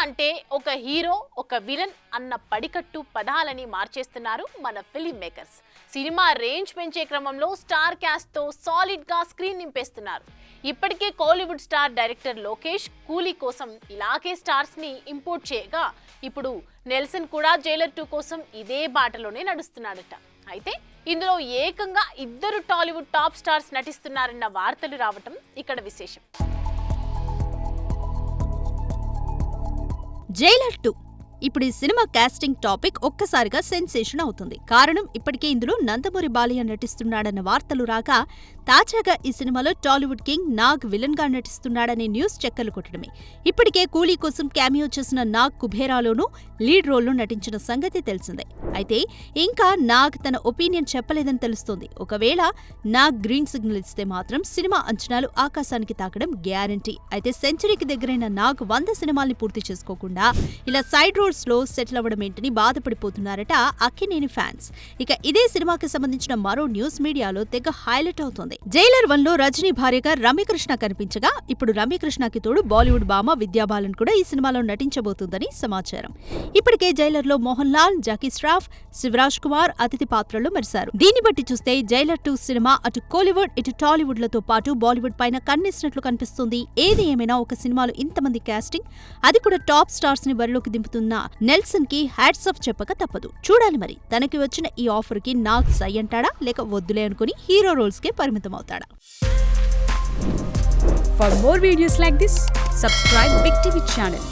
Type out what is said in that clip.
అంటే ఒక హీరో, ఒక విలన్ అన్న పడికట్టు పదాలని మార్చేస్తున్నారు మన ఫిల్మ్ మేకర్స్. సినిమా రేంజ్ పెంచే క్రమంలో స్టార్ క్యాస్ట్ తో సాలిడ్ గా స్క్రీన్ నింపేస్తున్నారు. ఇప్పటికే కోలీవుడ్ స్టార్ డైరెక్టర్ లోకేష్ కూలీ కోసం ఇలాగే స్టార్స్ ని ఇంపోర్ట్ చేయగా ఇప్పుడు నెల్సన్ కూడా జైలర్ 2 కోసం ఇదే బాటలోనే నడుస్తున్నాడట. అయితే ఇందులో ఏకంగా 2 టాలీవుడ్ టాప్ స్టార్స్ నటిస్తున్నారన్న వార్తలు రావటం ఇక్కడ విశేషం. జైలర్ 2 ఇప్పుడు ఈ సినిమా కాస్టింగ్ టాపిక్ ఒక్కసారిగా సెన్సేషన్ అవుతుంది. కారణం ఇప్పటికే ఇందులో నందమూరి బాలయ్య నటిస్తున్నాడన్న వార్తలు రాగా తాజాగా ఈ సినిమాలో టాలీవుడ్ కింగ్ నాగ్ విలన్ గా నటిస్తున్నాడనే న్యూస్ చక్కర్లు కొట్టడమే. ఇప్పటికే కూలీ కోసం క్యామియో చేసిన నాగ్ కుబేరాలోనూ లీడ్ రోల్లో నటించిన సంగతి తెలిసిందే. అయితే ఇంకా నాగ్ తన ఒపీనియన్ చెప్పలేదని తెలుస్తోంది. ఒకవేళ నాగ్ గ్రీన్ సిగ్నల్ ఇస్తే మాత్రం సినిమా అంచనాలు ఆకాశానికి తాకడం గ్యారంటీ. అయితే సెంచరీకి దగ్గరైన నాగ్ 100 సినిమాల్ని పూర్తి చేసుకోకుండా ఇలా సైడ్ రోల్స్ లో సెటిల్ అవ్వడం ఏంటని బాధపడిపోతున్నారట అక్కినేని ఫ్యాన్స్. ఇక ఇదే సినిమాకి సంబంధించిన మరో న్యూస్ మీడియాలో తెగ హైలైట్ అవుతోంది. జైలర్ 1లో రజనీ భార్యగా రమ్యకృష్ణ కనిపించగా ఇప్పుడు రమ్యకృష్ణకి తోడు బాలీవుడ్ భామ విద్యా బాలన్ కూడా ఈ సినిమాలో నటించబోతుందని సమాచారం. ఇప్పటికే జైలర్ లో మోహన్ లాల్, జాకీ ష్రాఫ్, శివరాజ్ కుమార్ అతిథి పాత్రల్లో మెరిశారు. దీన్ని బట్టి చూస్తే జైలర్ 2 సినిమా అటు కోలీవుడ్ ఇటు టాలీవుడ్ లతో పాటు బాలీవుడ్ పైన కన్నేసినట్లు కనిపిస్తుంది. ఏది ఏమైనా ఒక సినిమాలో ఇంతమంది కాస్టింగ్, అది కూడా టాప్ స్టార్స్ ని బరిలోకి దింపుతున్న నెల్సన్ కి హ్యాట్స్ ఆఫ్ చెప్పక తప్పదు. చూడాలి మరి తనకి వచ్చిన ఈ ఆఫర్ కి నాగ్ సై అంటాడా లేక వద్దులే అనుకుని హీరో రోల్స్ కే పరిమితం అవుతాడా? For more videos like this, subscribe Big TV channel.